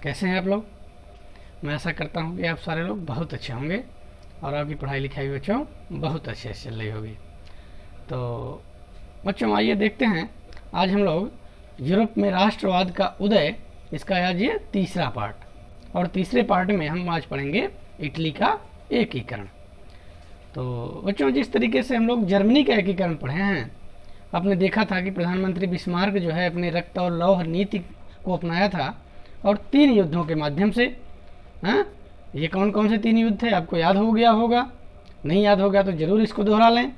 कैसे हैं आप लोग। मैं आशा करता हूं कि आप सारे लोग बहुत अच्छे होंगे और आपकी पढ़ाई लिखाई बच्चों बहुत अच्छे से चल रही होगी। तो बच्चों आइए देखते हैं, आज हम लोग यूरोप में राष्ट्रवाद का उदय, इसका आज ये तीसरा पार्ट, और तीसरे पार्ट में हम आज पढ़ेंगे इटली का एकीकरण। तो बच्चों जिस तरीके से हम लोग जर्मनी का एकीकरण पढ़े हैं, आपने देखा था कि प्रधानमंत्री बिस्मार्क जो है अपने रक्त और लौह नीति को अपनाया था और 3 युद्धों के माध्यम से, हाँ, ये कौन कौन से 3 युद्ध थे आपको याद हो गया होगा, नहीं याद हो गया तो जरूर इसको दोहरा लें।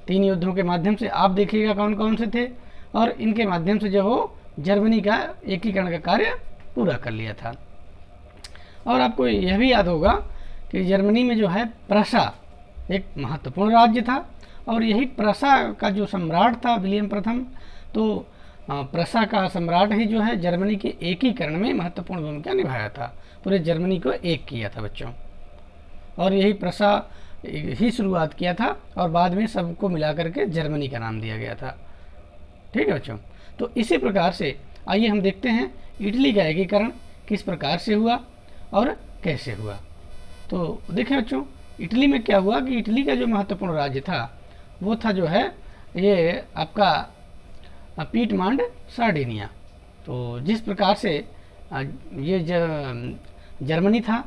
3 युद्धों के माध्यम से आप देखिएगा कौन कौन से थे, और इनके माध्यम से जो हो जर्मनी का एकीकरण का कार्य पूरा कर लिया था। और आपको यह भी याद होगा कि जर्मनी में जो है प्रशा एक महत्वपूर्ण राज्य था, और यही प्रशा का जो सम्राट था विलियम प्रथम, तो प्रशा का सम्राट ही जो है जर्मनी के एकीकरण में महत्वपूर्ण भूमिका निभाया था, पूरे जर्मनी को एक किया था बच्चों। और यही प्रशा ही शुरुआत किया था और बाद में सबको मिला करके जर्मनी का नाम दिया गया था। ठीक है बच्चों, तो इसी प्रकार से आइए हम देखते हैं इटली का एकीकरण किस प्रकार से हुआ और कैसे हुआ। तो देखें बच्चों, इटली में क्या हुआ कि इटली का जो महत्वपूर्ण राज्य था वो था जो है ये आपका पीटमांड सार्डिनिया। तो जिस प्रकार से ये जर्मनी था,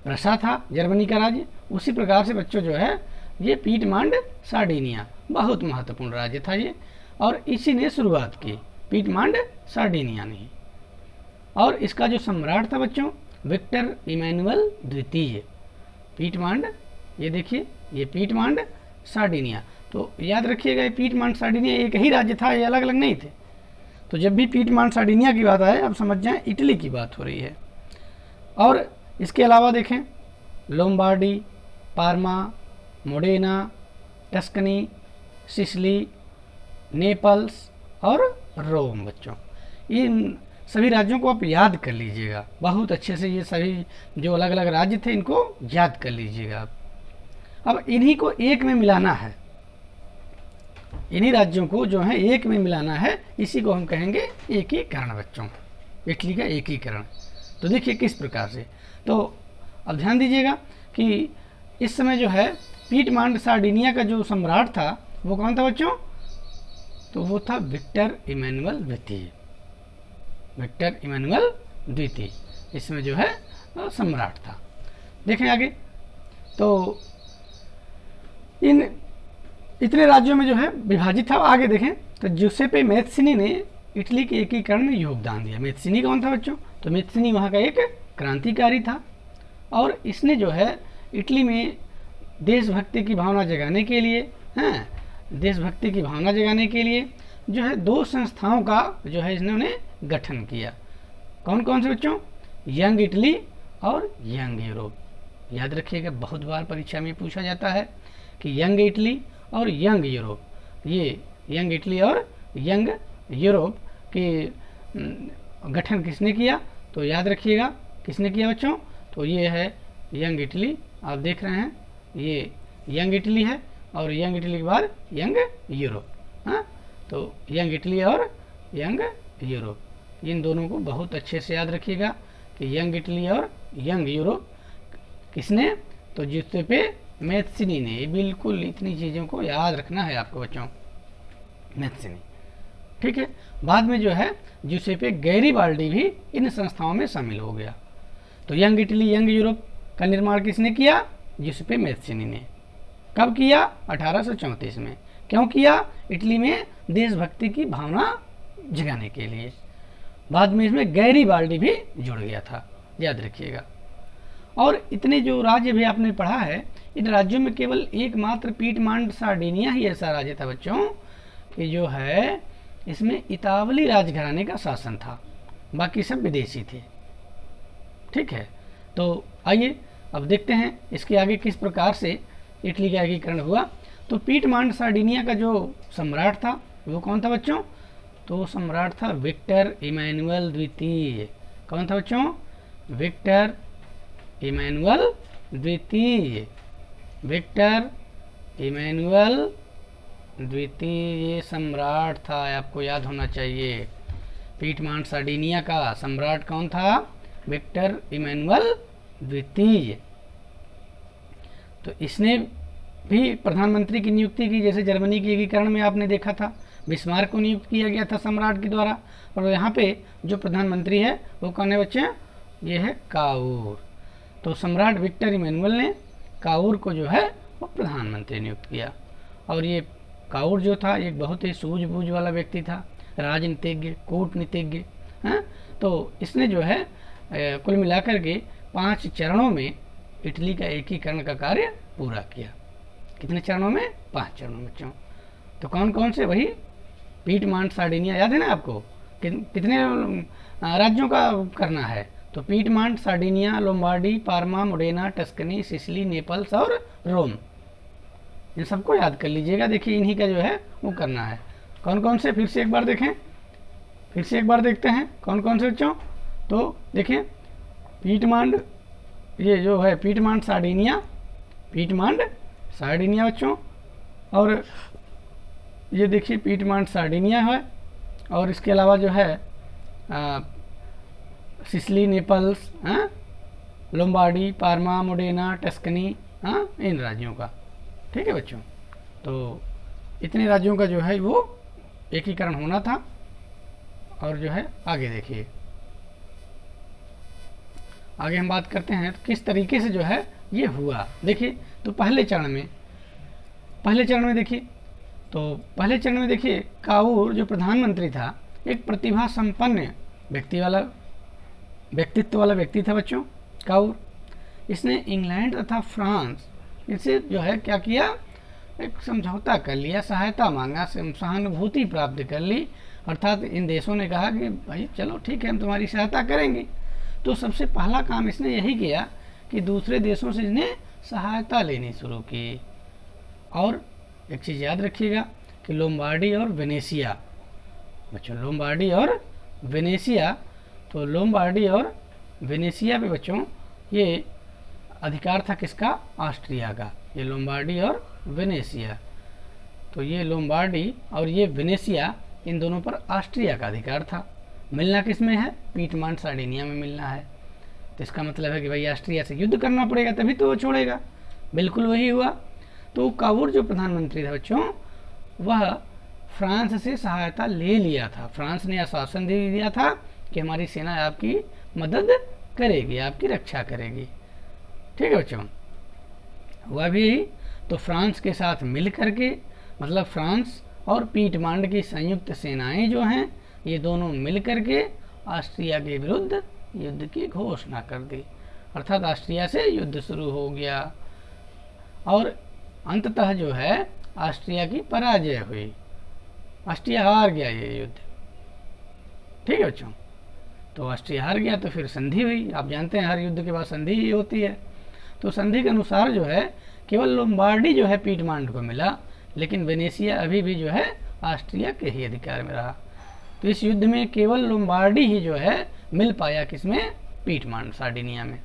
प्रशा था जर्मनी का राज्य, उसी प्रकार से बच्चों जो है ये पीटमांड सार्डिनिया बहुत महत्वपूर्ण राज्य था ये, और इसी ने शुरुआत की, पीटमांड सार्डिनिया ने। और इसका जो सम्राट था बच्चों विक्टर इमैनुअल द्वितीय। पीटमांड, ये देखिए ये पीटमांड सार्डिनिया, तो याद रखिएगा ये पीटमांड सार्डिनिया एक ही राज्य था, ये अलग अलग नहीं थे। तो जब भी पीटमांड सार्डिनिया की बात आए आप समझ जाएं इटली की बात हो रही है। और इसके अलावा देखें Lombardy, Parma, Modena, Tuscany, Sicily, Naples और रोम। बच्चों इन सभी राज्यों को आप याद कर लीजिएगा बहुत अच्छे से, ये सभी जो अलग अलग राज्य थे इनको याद कर लीजिएगा आप। अब इन्हीं को एक में मिलाना है, इन्हीं राज्यों को जो है एक में मिलाना है, इसी को हम कहेंगे एकीकरण बच्चों, इटली का एकीकरण। तो देखिए किस प्रकार से, तो अब ध्यान दीजिएगा कि इस समय जो है पीटमांड सार्डिनिया का जो सम्राट था वो कौन था बच्चों, तो वो था विक्टर इमैनुअल द्वितीय। विक्टर इमैनुअल द्वितीय इसमें जो है सम्राट था। देखें आगे, तो इन इतने राज्यों में जो है विभाजित था। आगे देखें तो जुसेपे मैत्सिनी ने इटली के एकीकरण में योगदान दिया। मैत्सिनी कौन था बच्चों, तो मैत्सिनी वहाँ का एक क्रांतिकारी था, और इसने जो है इटली में देशभक्ति की भावना जगाने के लिए, हैं, देशभक्ति की भावना जगाने के लिए जो है 2 संस्थाओं का जो है इन्होंने गठन किया। कौन कौन से बच्चों, यंग इटली और यंग यूरोप। याद रखिएगा बहुत बार परीक्षा में पूछा जाता है कि यंग इटली और यंग यूरोप, ये यंग इटली और यंग यूरोप के गठन किसने किया, तो याद रखिएगा किसने किया बच्चों, तो ये है यंग इटली। आप देख रहे हैं ये यंग इटली है, और यंग इटली के बाद यंग यूरोप। हाँ, तो यंग इटली और यंग यूरोप, इन दोनों को बहुत अच्छे से याद रखिएगा कि यंग इटली और यंग यूरोप किसने, तो जुसेपे मैत्सिनी ने। बिल्कुल इतनी चीज़ों को याद रखना है आपको बच्चों, मैत्सिनी। ठीक है, बाद में जो है जुसेपे गैरीबाल्डी भी इन संस्थाओं में शामिल हो गया। तो यंग इटली यंग यूरोप का निर्माण किसने किया, जुसेपे मैत्सिनी ने। कब किया, 1834 में। क्यों किया, इटली में देशभक्ति की भावना जगाने के लिए। बाद में इसमें गैरीबाल्डी भी जुड़ गया था, याद रखिएगा। और इतने जो राज्य भी आपने पढ़ा है, इन राज्यों में केवल एकमात्र पीटमांड सार्डिनिया ही ऐसा राज्य था बच्चों कि जो है इसमें इतावली राजघराने का शासन था, बाकी सब विदेशी थे। ठीक है, तो आइए अब देखते हैं इसके आगे किस प्रकार से इटली का एकीकरण हुआ। तो पीटमांड सार्डिनिया का जो सम्राट था वो कौन था बच्चों, तो सम्राट था विक्टर इमैनुअल द्वितीय। कौन था बच्चों, विक्टर इमैनुअल द्वितीय। विक्टर इमैनुअल द्वितीय सम्राट था, आपको याद होना चाहिए। पीटमांड सार्डिनिया का सम्राट कौन था, विक्टर इमैनुअल द्वितीय। तो इसने भी प्रधानमंत्री की नियुक्ति की, जैसे जर्मनी के एकीकरण में आपने देखा था बिस्मार्क को नियुक्त किया गया था सम्राट के द्वारा, और यहाँ पे जो प्रधानमंत्री है वो कौन है बच्चे, ये है काउर। तो सम्राट विक्टर इमैनुअल ने काउर को जो है वो प्रधानमंत्री नियुक्त किया। और ये काउर जो था एक बहुत ही सूझबूझ वाला व्यक्ति था, राजनीतिज्ञ, कूटनीतिज्ञ, हैं। तो इसने जो है कुल मिलाकर के 5 चरणों में इटली का एकीकरण का कार्य पूरा किया। कितने चरणों में, 5 चरणों में बच्चों। तो कौन कौन से, वही पीटमांट सार्डिनिया, याद है ना आपको, कितने राज्यों का करना है, तो Piedmont Sardinia, Lombardy, Parma, Modena, Tuscany, Sicily, Naples और रोम, इन सबको याद कर लीजिएगा। देखिए इन्हीं का जो है वो करना है। कौन कौन से, फिर से एक बार देखें, फिर से एक बार देखते हैं कौन कौन से बच्चों। तो देखें पीटमांड, ये जो है पीटमांड सार्डिनिया, पीटमांड सार्डिनिया बच्चों, और ये देखिए पीटमांड सार्डिनिया है, और इसके अलावा जो है Sicily, Naples, Lombardy, Parma, Modena, Tuscany, इन राज्यों का। ठीक है बच्चों, तो इतने राज्यों का जो है वो एकीकरण होना था। और जो है आगे देखिए, आगे हम बात करते हैं तो किस तरीके से जो है ये हुआ। देखिए तो पहले चरण में देखिए, तो पहले चरण में देखिए काउर जो प्रधानमंत्री था एक प्रतिभा संपन्न व्यक्तित्व वाला व्यक्ति था बच्चों काउर। इसने इंग्लैंड तथा फ्रांस इससे जो है क्या किया, एक समझौता कर लिया, सहायता मांगा, सहानुभूति प्राप्त कर ली। अर्थात इन देशों ने कहा कि भाई चलो ठीक है हम तुम्हारी सहायता करेंगे। तो सबसे पहला काम इसने यही किया कि दूसरे देशों से इसने सहायता लेनी शुरू की। और एक चीज़ याद रखिएगा कि लोम्बार्डी और वेनेशिया बच्चों, लोम्बार्डी और वेनेशिया, तो लोम्बार्डी और वेनेशिया पे बच्चों ये अधिकार था किसका, ऑस्ट्रिया का। ये लोम्बार्डी और वेनेशिया, तो ये लोम्बार्डी और ये वेनेशिया, इन दोनों पर ऑस्ट्रिया का अधिकार था। मिलना किस में है, पीटमांट सार्डिनिया में मिलना है। तो इसका मतलब है कि भाई ऑस्ट्रिया से युद्ध करना पड़ेगा तभी तो वो छोड़ेगा। बिल्कुल वही हुआ। तो काउर जो प्रधानमंत्री था बच्चों, वह फ्रांस से सहायता ले लिया था। फ्रांस ने आश्वासन दे दिया था कि हमारी सेना आपकी मदद करेगी, आपकी रक्षा करेगी। ठीक है बच्चों, वह भी यही। तो फ्रांस के साथ मिल करके, मतलब फ्रांस और पीटमांड की संयुक्त सेनाएं जो हैं, ये दोनों मिल करके ऑस्ट्रिया के विरुद्ध युद्ध की घोषणा कर दी। अर्थात ऑस्ट्रिया से युद्ध शुरू हो गया और अंततः जो है ऑस्ट्रिया की पराजय हुई। ऑस्ट्रिया हार गया ये युद्ध। ठीक है बच्चों, तो ऑस्ट्रिया हार गया तो फिर संधि हुई। आप जानते हैं हर युद्ध के बाद संधि ही होती है। तो संधि के अनुसार जो है केवल लोम्बार्डी जो है पीटमांड को मिला, लेकिन वेनेशिया अभी भी जो है ऑस्ट्रिया के ही अधिकार में रहा। तो इस युद्ध में केवल लोम्बार्डी ही जो है मिल पाया किसमें, पीटमांड सार्डिनिया में।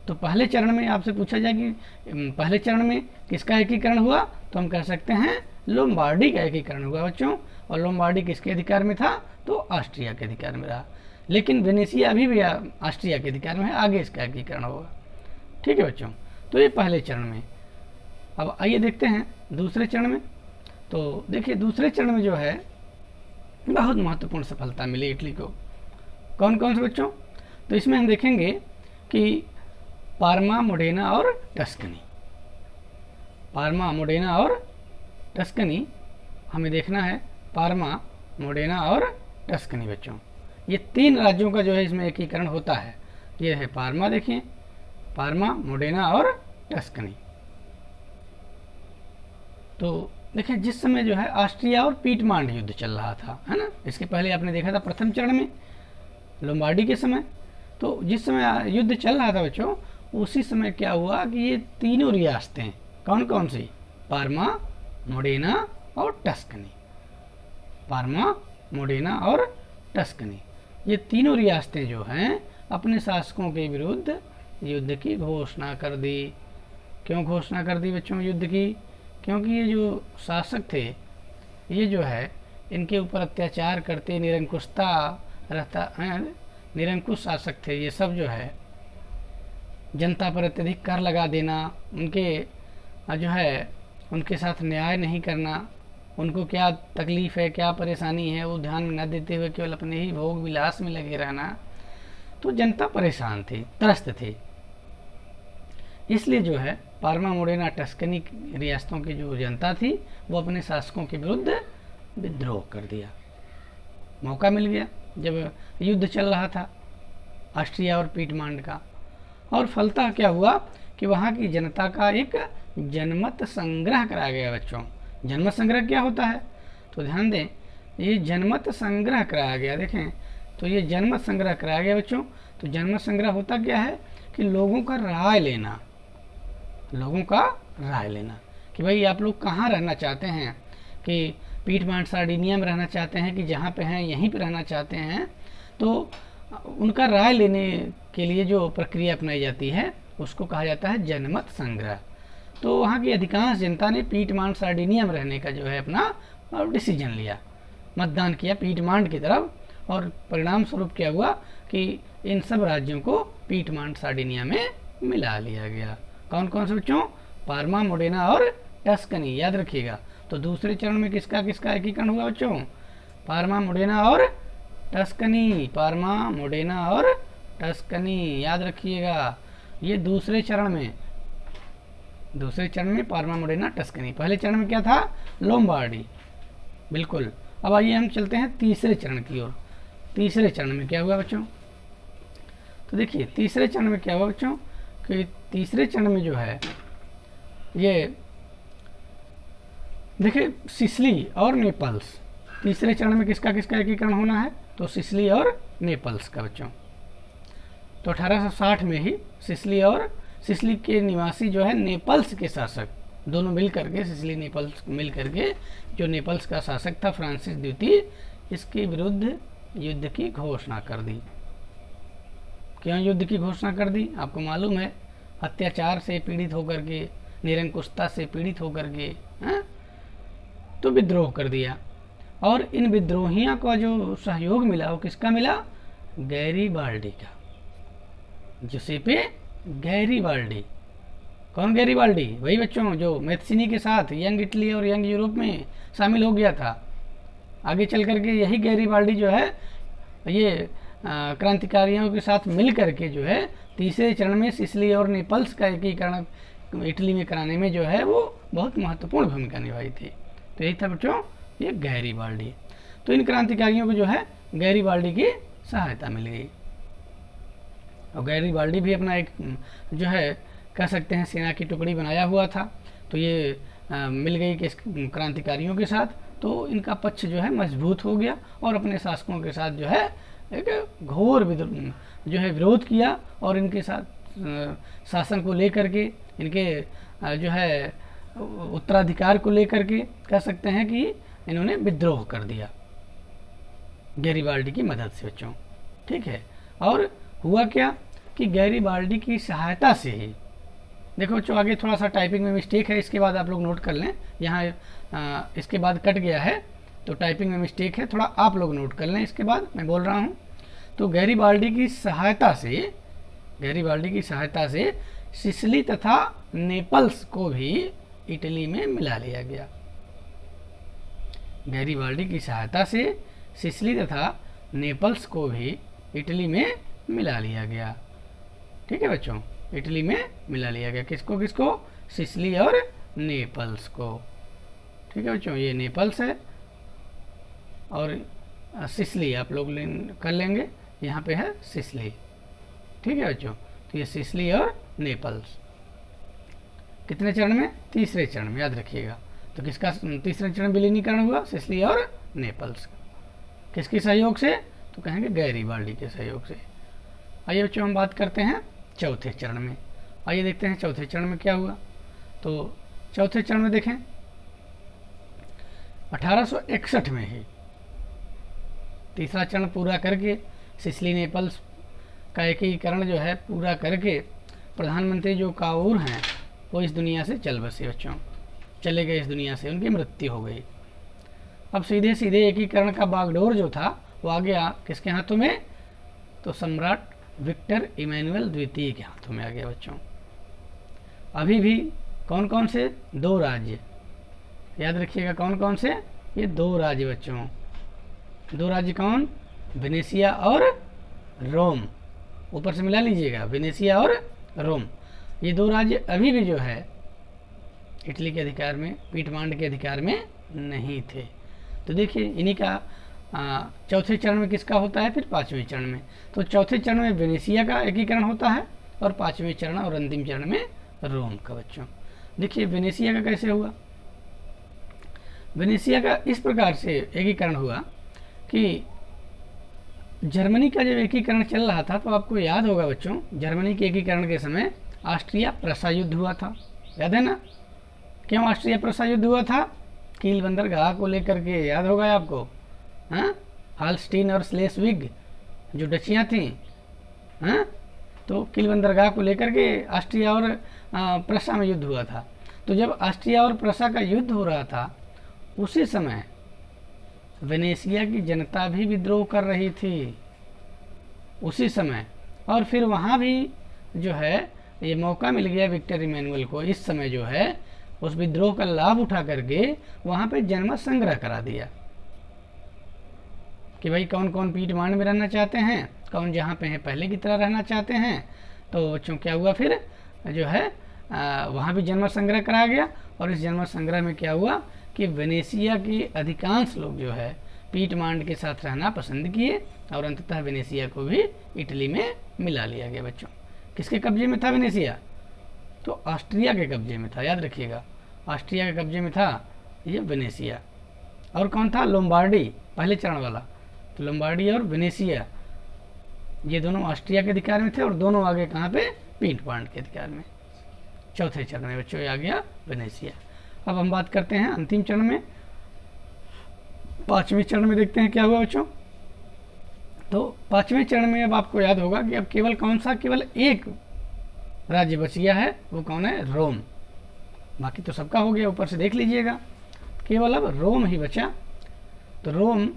तो पहले चरण में आपसे पूछा जाए कि पहले चरण में किसका एकीकरण हुआ, तो हम कह सकते हैं लोम्बार्डी का एकीकरण हुआ बच्चों। और लोम्बार्डी किसके अधिकार में था, तो ऑस्ट्रिया के अधिकार में रहा। लेकिन वेनेशिया अभी भी ऑस्ट्रिया के अधिकार में है, आगे इसका एकीकरण होगा। ठीक है बच्चों, तो ये पहले चरण में। अब आइए देखते हैं दूसरे चरण में। तो देखिए दूसरे चरण में जो है बहुत महत्वपूर्ण सफलता मिली इटली को। कौन कौन से बच्चों, तो इसमें हम देखेंगे कि पार्मा, मोडेना और टस्कनी। पार्मा, मोडेना और टस्कनी हमें देखना है। पार्मा, मोडेना और टस्कनी बच्चों, ये 3 राज्यों का जो है इसमें एकीकरण होता है। ये है पार्मा, देखिए पार्मा, मोडेना और टस्कनी। तो देखिए जिस समय जो है ऑस्ट्रिया और पीटमांड युद्ध चल रहा था, है ना, इसके पहले आपने देखा था प्रथम चरण में लोम्बार्डी के समय। तो जिस समय युद्ध चल रहा था बच्चों, उसी समय क्या हुआ कि ये तीनों रियासतें, कौन कौन सी, पार्मा, मोडेना और टस्कनी। पार्मा, मोडेना और टस्कनी, ये तीनों रियासतें जो हैं अपने शासकों के विरुद्ध युद्ध की घोषणा कर दी। क्यों घोषणा कर दी बच्चों युद्ध की, क्योंकि ये जो शासक थे ये जो है इनके ऊपर अत्याचार करते, निरंकुशता रहता है, निरंकुश शासक थे, ये सब जो है जनता पर अत्यधिक कर लगा देना, उनके जो है उनके साथ न्याय नहीं करना, उनको क्या तकलीफ़ है, क्या परेशानी है, वो ध्यान न देते हुए केवल अपने ही भोग विलास में लगे रहना, तो जनता परेशान थी, त्रस्त थी। इसलिए जो है पार्मा मोडेना टस्कनी रियासतों की जो जनता थी वो अपने शासकों के विरुद्ध विद्रोह कर दिया। मौका मिल गया जब युद्ध चल रहा था ऑस्ट्रिया और पीटमांड का, और फलतः क्या हुआ कि वहाँ की जनता का एक जनमत संग्रह कराया गया। बच्चों, जनमत संग्रह क्या होता है तो ध्यान दें, ये जनमत संग्रह कराया गया। देखें तो ये जनमत संग्रह कराया गया बच्चों। तो जनमत संग्रह होता क्या है कि लोगों का राय लेना, लोगों का राय लेना कि भाई आप लोग कहाँ रहना चाहते हैं, कि पीटमांड सार्डिनिया में रहना चाहते हैं कि जहाँ पे हैं यहीं पे रहना चाहते हैं। तो उनका राय लेने के लिए जो प्रक्रिया अपनाई जाती है उसको कहा जाता है जनमत संग्रह। तो वहाँ की अधिकांश जनता ने पीटमांड सार्डिनिया में रहने का जो है अपना डिसीजन लिया, मतदान किया पीटमांड की तरफ, और परिणाम स्वरूप क्या हुआ कि इन सब राज्यों को पीटमांड सार्डिनिया में मिला लिया गया। कौन कौन से बच्चों? पार्मा, मोडेना और टस्कनी, याद रखिएगा। तो दूसरे चरण में किसका किसका एकीकरण हुआ बच्चों? पार्मा, मोडेना और टस्कनी, पार्मा, मोडेना और टस्कनी, याद रखिएगा। ये दूसरे चरण में पार्मा, मोडेना, टस्कनी। पहले चरण में क्या था? लोम्बार्डी। बिल्कुल। अब आइए हम चलते हैं तीसरे चरण की ओर। तीसरे चरण में क्या हुआ बच्चों? तो देखिए तीसरे चरण में क्या हुआ बच्चों कि तीसरे चरण में जो है ये देखिए सिसिली और नेपल्स। तीसरे चरण में किसका किसका एकीकरण होना है? तो सिसिली और नेपल्स का बच्चों। तो 1860 में ही सिसिली के निवासी जो है नेपल्स के शासक, दोनों मिल करके, सिसिली नेपल्स मिल करके, जो नेपल्स का शासक था फ्रांसिस द्वितीय, इसके विरुद्ध युद्ध की घोषणा कर दी। क्यों युद्ध की घोषणा कर दी? आपको मालूम है, अत्याचार से पीड़ित होकर के, निरंकुशता से पीड़ित होकर के तो विद्रोह कर दिया। और इन विद्रोहियों का जो सहयोग मिला वो किसका मिला? गैरीबाल्डी का, जुसेपे गैरीबाल्डी। कौन गैरीबाल्डी? वही बच्चों जो मैथ्सिनी के साथ यंग इटली और यंग यूरोप में शामिल हो गया था। आगे चल करके यही गैरीबाल्डी जो है ये क्रांतिकारियों के साथ मिल करके जो है तीसरे चरण में सिसिली और नेपल्स का एकीकरण इटली में कराने में जो है वो बहुत महत्वपूर्ण भूमिका निभाई थी। तो यही था बच्चों ये गैरीबाल्डी। तो इन क्रांतिकारियों को जो है गैरीबाल्डी की सहायता मिल गई, और गैरीबाल्डी भी अपना एक जो है कह सकते हैं सेना की टुकड़ी बनाया हुआ था। तो ये मिल गई कि क्रांतिकारियों के साथ, तो इनका पक्ष जो है मजबूत हो गया, और अपने शासकों के साथ जो है एक घोर जो है विरोध किया, और इनके साथ शासन को लेकर के, इनके जो है उत्तराधिकार को लेकर के कह सकते हैं कि इन्होंने विद्रोह कर दिया गैरीबाल्डी की मदद से बच्चों। ठीक है। और हुआ क्या कि गैरीबाल्डी की सहायता से ही, देखो बच्चों आगे थोड़ा सा टाइपिंग में मिस्टेक है, इसके बाद आप लोग नोट कर लें। यहाँ इसके बाद कट गया है तो टाइपिंग में मिस्टेक है, थोड़ा आप लोग नोट कर लें। इसके बाद मैं बोल रहा हूँ, तो गैरीबाल्डी की सहायता से सिसिली तथा नेपल्स को भी इटली में मिला लिया गया। गैरीबाल्डी की सहायता से सिसिली तथा नेपल्स को भी इटली में मिला लिया गया। ठीक है बच्चों, इटली में मिला लिया गया। किसको किसको? सिसिली और नेपल्स को। ठीक है बच्चों, ये नेपल्स है और सिसिली आप लोग कर लेंगे, यहाँ पे है सिसिली। ठीक है बच्चों, तो ये सिसिली और नेपल्स कितने चरण में? तीसरे चरण में, याद रखिएगा। तो किसका तीसरे चरण विलीनीकरण हुआ? सिसिली और नेपल्स। किसके सहयोग से? तो कहेंगे गैरीबाल्डी के सहयोग से। आइए बच्चों हम बात करते हैं चौथे चरण में। आइए देखते हैं चौथे चरण में क्या हुआ। तो चौथे चरण में देखें 1861 में ही तीसरा चरण पूरा करके, सिसिली नेपल्स का एकीकरण जो है पूरा करके, प्रधानमंत्री जो काऊर हैं वो इस दुनिया से चल बसे बच्चों, चले गए इस दुनिया से, उनकी मृत्यु हो गई। अब सीधे सीधे एकीकरण का बागडोर जो था वो आ गया किसके हाथों में? तो सम्राट विक्टर इमैनुअल द्वितीय के हाथों में आ गया बच्चों। अभी भी कौन कौन से 2 राज्य, याद रखिएगा कौन कौन से, ये 2 राज्य बच्चों, 2 राज्य कौन, वेनेशिया और रोम, ऊपर से मिला लीजिएगा, वेनेशिया और रोम, ये 2 राज्य अभी भी जो है इटली के अधिकार में, पीठमांड के अधिकार में नहीं थे। तो देखिए इन्हीं का चौथे चरण में किसका होता है, फिर 5वें चरण में। तो चौथे चरण में वेनेशिया का एकीकरण होता है और 5वें चरण और अंतिम चरण में रोम का बच्चों। देखिए वेनेशिया का कैसे हुआ, वेनेशिया का इस प्रकार से एकीकरण हुआ कि जर्मनी का जब एकीकरण चल रहा था तो आपको याद होगा बच्चों, जर्मनी के एकीकरण के समय ऑस्ट्रिया प्रसा युद्ध हुआ था, याद है ना। क्यों ऑस्ट्रिया प्रसा युद्ध हुआ था, कील बंदरगाह को लेकर के, याद होगा आपको, हाँ, हालस्टीन और स्लेस्विग जो डचियाँ थीं, हाँ, तो कील बंदरगाह को लेकर के ऑस्ट्रिया और प्रसा में युद्ध हुआ था। तो जब ऑस्ट्रिया और प्रसा का युद्ध हो रहा था उसी समय वेनेशिया की जनता भी विद्रोह कर रही थी उसी समय, और फिर वहाँ भी जो है ये मौका मिल गया विक्टर इमैनुअल को इस समय जो है उस विद्रोह का लाभ उठा करके वहाँ पे जनमत संग्रह करा दिया कि भाई कौन कौन पीठमांड में रहना चाहते हैं, कौन जहाँ पे हैं पहले की तरह रहना चाहते हैं। तो बच्चों क्या हुआ, फिर जो है वहाँ भी जनमत संग्रह कराया गया, और इस जनमत संग्रह में क्या हुआ कि वेनेशिया के अधिकांश लोग जो है पीठमांड के साथ रहना पसंद किए, और अंततः वेनेशिया को भी इटली में मिला लिया गया बच्चों। किसके कब्जे में था वेनेशिया, तो ऑस्ट्रिया के कब्जे में था, याद रखिएगा, ऑस्ट्रिया के कब्जे में था ये वेनेशिया। और कौन था, लोम्बार्डी, पहले चरण वाला। तो लोम्बार्डी और वेनेशिया ये दोनों ऑस्ट्रिया के अधिकार में थे, और दोनों आगे कहाँ पे, पीठमांड के अधिकार में। चौथे चरण में बच्चों आ गया वेनेशिया। अब हम बात करते हैं अंतिम चरण में, 5वें चरण में देखते हैं क्या हुआ बच्चों। तो 5वें चरण में अब आपको याद होगा कि अब केवल कौन सा, केवल एक राज्य बच गया है, वो कौन है, रोम। बाकी तो सबका हो गया, ऊपर से देख लीजिएगा, केवल अब रोम ही बचा। तो रोम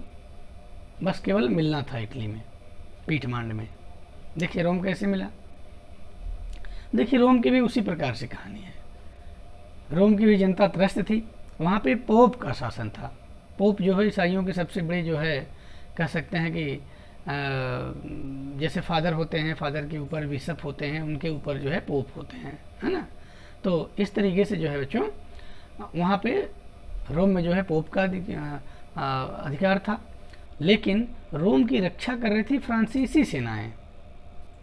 बस केवल मिलना था इटली में, पीठमांड में। देखिए रोम कैसे मिला, देखिए रोम की भी उसी प्रकार से कहानी है। रोम की भी जनता त्रस्त थी, वहाँ पे पोप का शासन था। पोप जो है ईसाइयों के सबसे बड़े जो है कह सकते हैं कि जैसे फादर होते हैं, फादर के ऊपर बिशप होते हैं, उनके ऊपर जो है पोप होते हैं, है ना। तो इस तरीके से जो है बच्चों वहाँ पे रोम में जो है पोप का अधिकार था। लेकिन रोम की रक्षा कर रही थी फ्रांसीसी सेनाएं,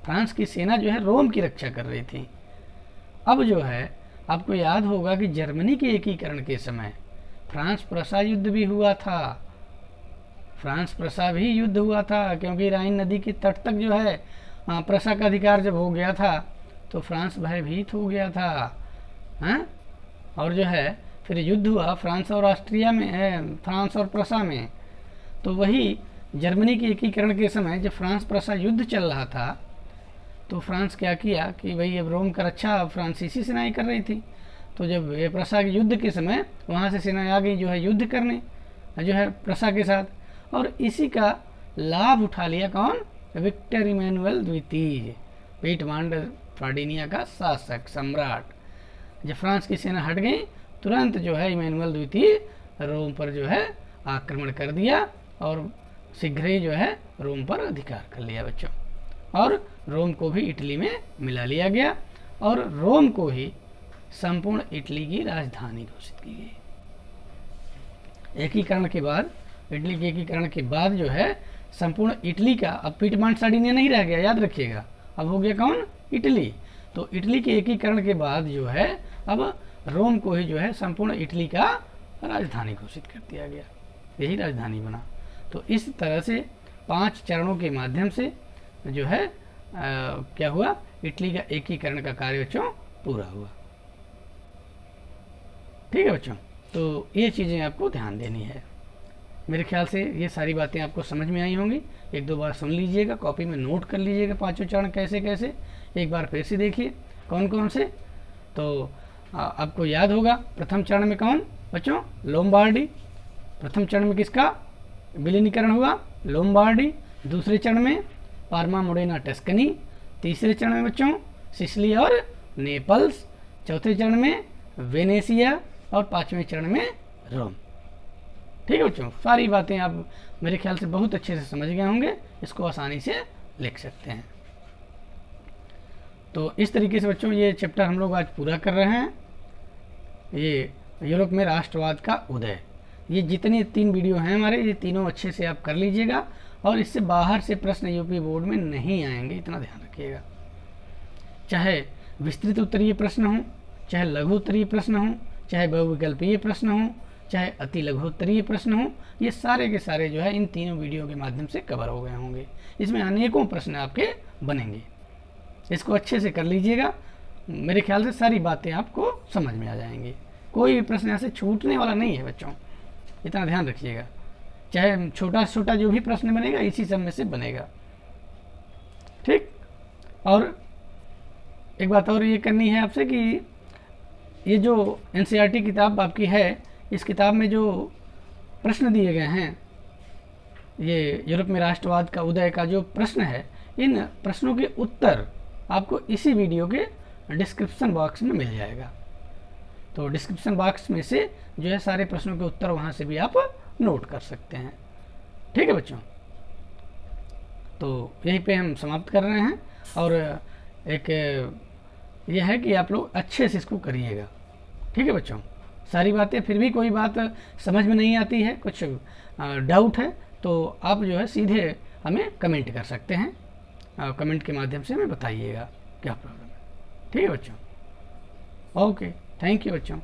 फ्रांस की सेना जो है रोम की रक्षा कर रही थी। अब जो है आपको याद होगा कि जर्मनी के एकीकरण के समय फ्रांस प्रसा युद्ध भी हुआ था, फ्रांस प्रसा भी युद्ध हुआ था, क्योंकि राइन नदी के तट तक जो है प्रसा का अधिकार जब हो गया था तो फ्रांस भयभीत हो गया था, हैं? और जो है फिर युद्ध हुआ फ्रांस और ऑस्ट्रिया में, फ्रांस और प्रसा में। तो वही जर्मनी के एकीकरण के समय जब फ्रांस प्रसा युद्ध चल रहा था तो फ्रांस क्या किया कि भाई अब रोम का रक्षा फ्रांसीसी सेनाएं कर रही थी। तो जब ये प्रसा के युद्ध के समय वहाँ से सेनाएं आ गई जो है युद्ध करने जो है प्रसा के साथ, और इसी का लाभ उठा लिया कौन, विक्टर इमैनुअल द्वितीय, पीठमांड सार्डिनिया का शासक सम्राट। जब फ्रांस की सेना हट गई तुरंत जो है इमैनुअल द्वितीय रोम पर जो है आक्रमण कर दिया, और शीघ्र ही जो है रोम पर अधिकार कर लिया बच्चों, और रोम को भी इटली में मिला लिया गया, और रोम को ही संपूर्ण इटली की राजधानी घोषित की गई। एकीकरण के बाद, इटली के एकीकरण के बाद जो है संपूर्ण इटली का, अब पीठमांड सार्डिनिया नहीं रह गया, याद रखिएगा, अब हो गया कौन, इटली। तो इटली के एकीकरण के बाद जो है अब रोम को ही जो है संपूर्ण इटली का राजधानी घोषित कर दिया गया, यही राजधानी बना। तो इस तरह से 5 चरणों के माध्यम से जो है क्या हुआ, इटली का एकीकरण का कार्य बच्चों पूरा हुआ। ठीक है बच्चों, तो ये चीज़ें आपको ध्यान देनी है। मेरे ख्याल से ये सारी बातें आपको समझ में आई होंगी। 1-2 बार सुन लीजिएगा, कॉपी में नोट कर लीजिएगा, 5 चरण कैसे कैसे, एक बार फिर से देखिए कौन कौन से। तो आपको याद होगा प्रथम चरण में कौन बच्चों, लोम्बार्डी। प्रथम चरण में किसका विलीनीकरण हुआ, लोम्बार्डी। दूसरे चरण में पार्मा मोडेना टस्कनी, तीसरे चरण में बच्चों सिसिली और नेपल्स, चौथे चरण में वेनेसिया और पांचवें चरण में रोम। ठीक है बच्चों, सारी बातें आप मेरे ख्याल से बहुत अच्छे से समझ गए होंगे, इसको आसानी से लिख सकते हैं। तो इस तरीके से बच्चों ये चैप्टर हम लोग आज पूरा कर रहे हैं, ये यूरोप में राष्ट्रवाद का उदय। ये जितने 3 वीडियो हैं हमारे, ये तीनों अच्छे से आप कर लीजिएगा और इससे बाहर से प्रश्न यूपी बोर्ड में नहीं आएंगे, इतना ध्यान रखिएगा। चाहे विस्तृत उत्तरीय प्रश्न हो, चाहे लघु उत्तरीय प्रश्न हो, चाहे बहुविकल्पीय प्रश्न हो, चाहे अति लघु उत्तरीय प्रश्न हो, ये सारे के सारे जो है इन तीनों वीडियो के माध्यम से कवर हो गए होंगे। इसमें अनेकों प्रश्न आपके बनेंगे, इसको अच्छे से कर लीजिएगा, मेरे ख्याल से सारी बातें आपको समझ में आ जाएंगी। कोई भी प्रश्न ऐसे छूटने वाला नहीं है बच्चों, इतना ध्यान रखिएगा। चाहे छोटा से छोटा जो भी प्रश्न बनेगा इसी सब में से बनेगा। ठीक, और एक बात और ये करनी है आपसे कि ये जो एनसीईआरटी किताब आपकी है, इस किताब में जो प्रश्न दिए गए हैं, ये यूरोप में राष्ट्रवाद का उदय का जो प्रश्न है, इन प्रश्नों के उत्तर आपको इसी वीडियो के डिस्क्रिप्शन बॉक्स में मिल जाएगा। तो डिस्क्रिप्शन बॉक्स में से जो है सारे प्रश्नों के उत्तर वहाँ से भी आप नोट कर सकते हैं। ठीक है बच्चों, तो यहीं पे हम समाप्त कर रहे हैं। और एक ये है कि आप लोग अच्छे से इसको करिएगा। ठीक है बच्चों, सारी बातें, फिर भी कोई बात समझ में नहीं आती है, कुछ डाउट है, तो आप जो है सीधे हमें कमेंट कर सकते हैं, कमेंट के माध्यम से हमें बताइएगा क्या प्रॉब्लम है। ठीक है बच्चों, ओके, थैंक यू बच्चों।